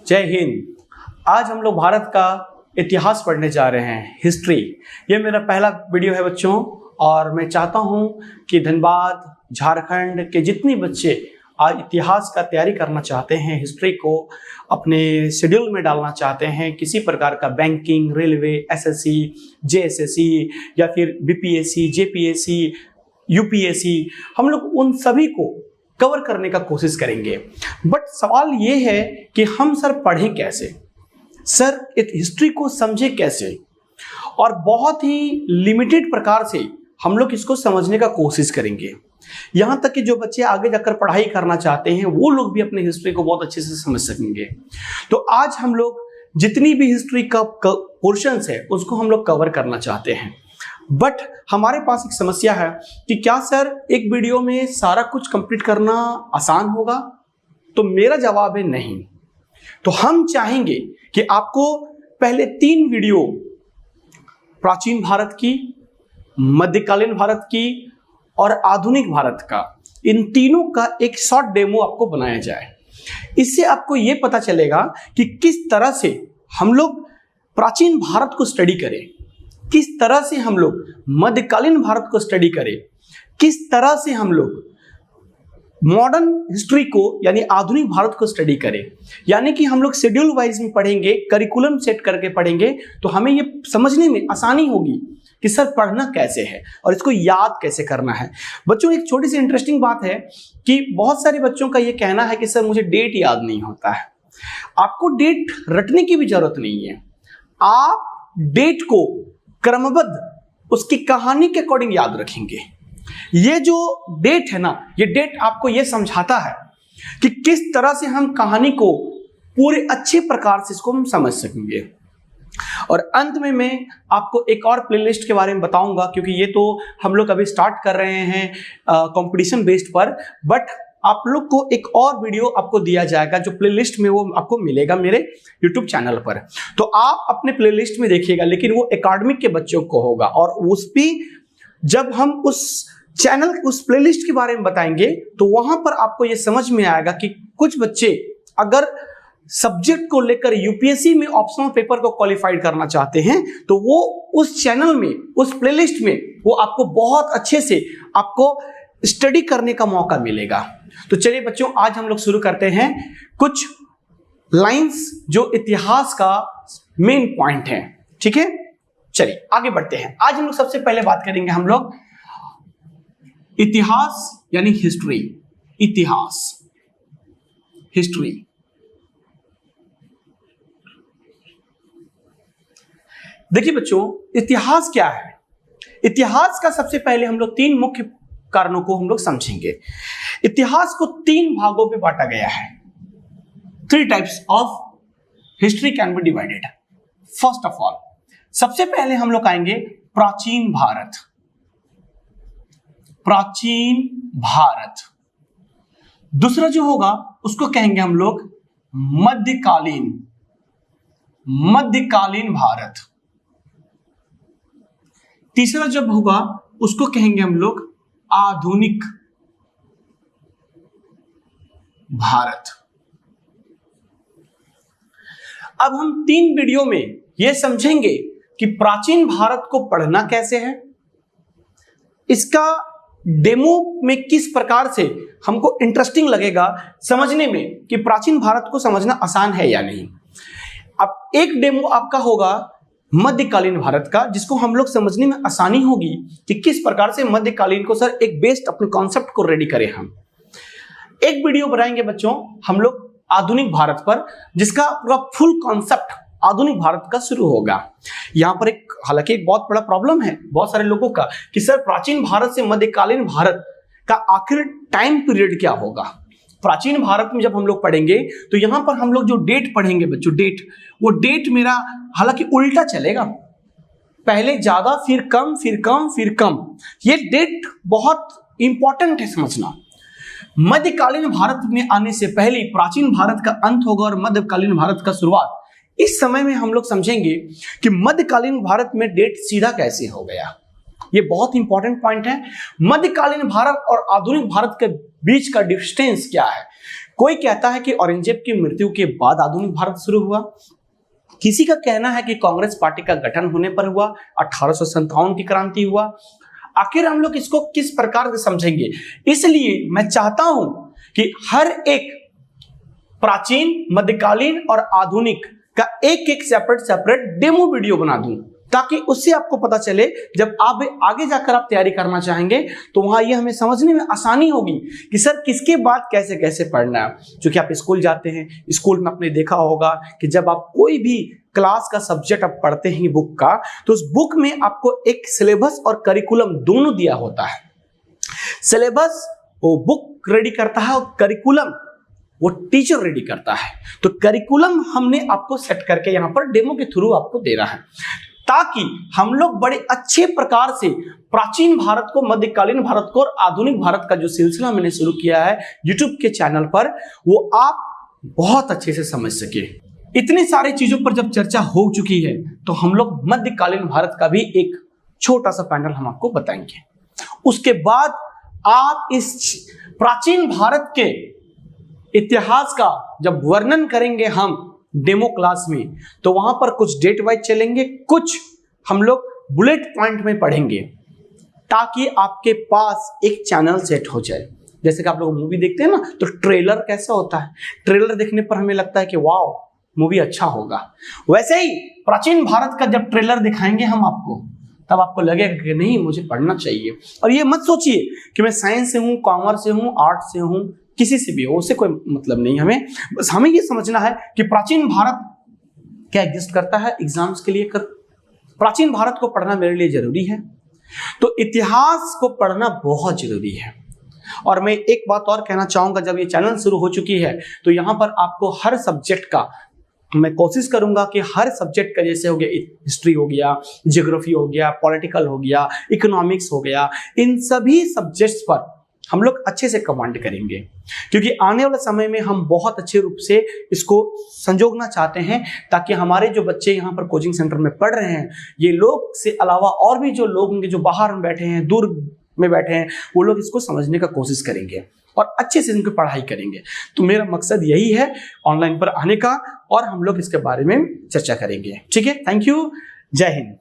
जय हिंद। आज हम लोग भारत का इतिहास पढ़ने जा रहे हैं, हिस्ट्री। ये मेरा पहला वीडियो है बच्चों, और मैं चाहता हूँ कि धनबाद, झारखंड के जितने बच्चे आज इतिहास का तैयारी करना चाहते हैं, हिस्ट्री को अपने शेड्यूल में डालना चाहते हैं, किसी प्रकार का बैंकिंग, रेलवे, एसएससी, जेएसएससी या फिर बीपीएससी, जेपीएससी, यूपीएससी, हम लोग उन सभी को कवर करने का कोशिश करेंगे। बट सवाल ये है कि हम सर पढ़ें कैसे, सर हिस्ट्री को समझे कैसे, और बहुत ही लिमिटेड प्रकार से हम लोग इसको समझने का कोशिश करेंगे। यहाँ तक कि जो बच्चे आगे जाकर पढ़ाई करना चाहते हैं वो लोग भी अपने हिस्ट्री को बहुत अच्छे से समझ सकेंगे। तो आज हम लोग जितनी भी हिस्ट्री का पोर्शंस है उसको हम लोग कवर करना चाहते हैं। बट हमारे पास एक समस्या है कि क्या सर एक वीडियो में सारा कुछ कंप्लीट करना आसान होगा? तो मेरा जवाब है नहीं। तो हम चाहेंगे कि आपको पहले 3 वीडियो प्राचीन भारत की, मध्यकालीन भारत की और आधुनिक भारत का, इन तीनों का एक शॉर्ट डेमो आपको बनाया जाए। इससे आपको यह पता चलेगा कि किस तरह से हम लोग प्राचीन भारत को स्टडी करें, किस तरह से हम लोग मध्यकालीन भारत को स्टडी करें, किस तरह से हम लोग मॉडर्न हिस्ट्री को यानी आधुनिक भारत को स्टडी करें। यानी कि हम लोग शेड्यूल वाइज में पढ़ेंगे, करिकुलम सेट करके पढ़ेंगे, तो हमें ये समझने में आसानी होगी कि सर पढ़ना कैसे है और इसको याद कैसे करना है। बच्चों एक छोटी सी इंटरेस्टिंग बात है कि बहुत सारे बच्चों का ये कहना है कि सर मुझे डेट याद नहीं होता है। आपको डेट रटने की भी जरूरत नहीं है, आप डेट को क्रमबद्ध उसकी कहानी के अकॉर्डिंग याद रखेंगे। ये जो डेट है ना, ये डेट आपको ये समझाता है कि किस तरह से हम कहानी को पूरे अच्छे प्रकार से इसको हम समझ सकेंगे। और अंत में मैं आपको एक और प्लेलिस्ट के बारे में बताऊंगा, क्योंकि ये तो हम लोग अभी स्टार्ट कर रहे हैं कंपटीशन बेस्ड पर, बट आप लोग को एक और वीडियो आपको दिया जाएगा जो प्लेलिस्ट में वो आपको मिलेगा मेरे यूट्यूब चैनल पर। तो आप अपने प्लेलिस्ट में देखिएगा, लेकिन वो एकेडमिक के बच्चों को होगा। और उस पे जब हम उस चैनल, उस प्लेलिस्ट के बारे में बताएंगे तो वहां पर आपको ये समझ में आएगा कि कुछ बच्चे अगर सब्जेक्ट को लेकर यूपीएससी में ऑप्शनल पेपर को क्वालिफाइड करना चाहते हैं तो वो उस चैनल में, उस प्लेलिस्ट में वो आपको बहुत अच्छे से आपको स्टडी करने का मौका मिलेगा। तो चलिए बच्चों, आज हम लोग शुरू करते हैं कुछ लाइंस जो इतिहास का मेन पॉइंट है। ठीक है, चलिए आगे बढ़ते हैं। आज हम लोग सबसे पहले बात करेंगे हम लोग इतिहास यानी हिस्ट्री। इतिहास, हिस्ट्री। देखिए बच्चों, इतिहास क्या है? इतिहास का सबसे पहले हम लोग 3 मुख्य कारणों को हम लोग समझेंगे। इतिहास को 3 भागों में बांटा गया है। 3 types of history can be divided. First of all, सबसे पहले हम लोग आएंगे प्राचीन भारत। प्राचीन भारत। दूसरा जो होगा उसको कहेंगे हम लोग मध्यकालीन, मध्यकालीन भारत। तीसरा जब होगा उसको कहेंगे हम लोग आधुनिक भारत। अब हम 3 वीडियो में यह समझेंगे कि प्राचीन भारत को पढ़ना कैसे है, इसका डेमो में किस प्रकार से हमको इंटरेस्टिंग लगेगा समझने में कि प्राचीन भारत को समझना आसान है या नहीं। अब एक डेमो आपका होगा मध्यकालीन भारत का, जिसको हम लोग समझने में आसानी होगी कि किस प्रकार से मध्यकालीन को सर एक बेस्ट अपने कॉन्सेप्ट को रेडी करें। हम एक वीडियो बनाएंगे बच्चों हम लोग आधुनिक भारत पर, जिसका पूरा फुल कॉन्सेप्ट आधुनिक भारत का शुरू होगा। यहां पर हालांकि एक बहुत बड़ा प्रॉब्लम है बहुत सारे लोगों का कि सर प्राचीन भारत से मध्यकालीन भारत का आखिर टाइम पीरियड क्या होगा। प्राचीन भारत में जब हम लोग पढ़ेंगे तो यहां पर हम लोग जो डेट पढ़ेंगे बच्चों, डेट, वो डेट मेरा हालांकि उल्टा चलेगा, पहले ज्यादा फिर कम फिर कम फिर कम। ये डेट बहुत इंपॉर्टेंट है समझना। मध्यकालीन भारत में आने से पहले प्राचीन भारत का अंत होगा और मध्यकालीन भारत का शुरुआत। इस समय में हम लोग समझेंगे कि मध्यकालीन भारत में डेट सीधा कैसे हो गया। ये बहुत इंपॉर्टेंट पॉइंट है। मध्यकालीन भारत और आधुनिक भारत के बीच का डिस्टेंस क्या है। कोई कहता है कि औरंगजेब की मृत्यु के बाद आधुनिक भारत शुरू हुआ, किसी का कहना है कि कांग्रेस पार्टी का गठन होने पर हुआ, 1857 की क्रांति हुआ। आखिर हम लोग इसको किस प्रकार से समझेंगे? इसलिए मैं चाहता हूं कि हर एक प्राचीन, मध्यकालीन और आधुनिक का एक एक सेपरेट डेमो वीडियो बना दूं, ताकि उससे आपको पता चले जब आप आगे जाकर आप तैयारी करना चाहेंगे तो वहां ये हमें समझने में आसानी होगी कि सर किसके बाद कैसे कैसे पढ़ना है। क्योंकि आप स्कूल जाते हैं, स्कूल में आपने देखा होगा कि जब आप कोई भी क्लास का सब्जेक्ट आप पढ़ते हैं बुक का, तो उस बुक में आपको एक सिलेबस और करिकुलम दोनों दिया होता है। सिलेबस वो बुक रेडी करता है और करिकुलम वो टीचर रेडी करता है। तो करिकुलम हमने आपको सेट करके यहां पर डेमो के थ्रू आपको दे रहा है, ताकि हम लोग बड़े अच्छे प्रकार से प्राचीन भारत को, मध्यकालीन भारत को और आधुनिक भारत का जो सिलसिला मैंने शुरू किया है YouTube के चैनल पर, वो आप बहुत अच्छे से समझ सके। इतनी सारी चीजों पर जब चर्चा हो चुकी है तो हम लोग मध्यकालीन भारत का भी एक छोटा सा पैनल हम आपको बताएंगे। उसके बाद आप इस प्राचीन भारत के इतिहास का जब वर्णन करेंगे हम डेमो क्लास में, तो वहां पर कुछ डेट वाइज चलेंगे, कुछ हम लोग बुलेट पॉइंट में पढ़ेंगे, ताकि आपके पास एक चैनल सेट हो जाए। जैसे कि आप लोग मूवी देखते हैं ना, तो ट्रेलर कैसा होता है, ट्रेलर देखने पर हमें लगता है कि वाओ मूवी अच्छा होगा। वैसे ही प्राचीन भारत का जब ट्रेलर दिखाएंगे हम आपको, तब आपको लगेगा कि नहीं मुझे पढ़ना चाहिए। और ये मत सोचिए कि मैं साइंस से हूं, कॉमर्स से हूं, आर्ट से हूं, किसी से भी हो, उससे कोई मतलब नहीं। हमें ये समझना है कि प्राचीन भारत क्या एग्जिस्ट करता है एग्जाम्स के लिए प्राचीन भारत को पढ़ना मेरे लिए जरूरी है, तो इतिहास को पढ़ना बहुत जरूरी है। और मैं एक बात और कहना चाहूंगा, जब ये चैनल शुरू हो चुकी है तो यहाँ पर आपको हर सब्जेक्ट का मैं कोशिश करूंगा कि हर सब्जेक्ट का, जैसे हो गया हिस्ट्री हो गया, ज्योग्राफी हो गया, पॉलिटिकल हो गया, इकोनॉमिक्स हो गया, इन सभी सब्जेक्ट्स पर हम लोग अच्छे से कमांड करेंगे, क्योंकि आने वाले समय में हम बहुत अच्छे रूप से इसको संजोगना चाहते हैं, ताकि हमारे जो बच्चे यहाँ पर कोचिंग सेंटर में पढ़ रहे हैं, ये लोग से अलावा और भी जो लोग होंगे जो बाहर में बैठे हैं, दूर में बैठे हैं, वो लोग इसको समझने का कोशिश करेंगे और अच्छे से इनकी पढ़ाई करेंगे। तो मेरा मकसद यही है ऑनलाइन पर आने का, और हम लोग इसके बारे में चर्चा करेंगे। ठीक है, थैंक यू, जय हिंद।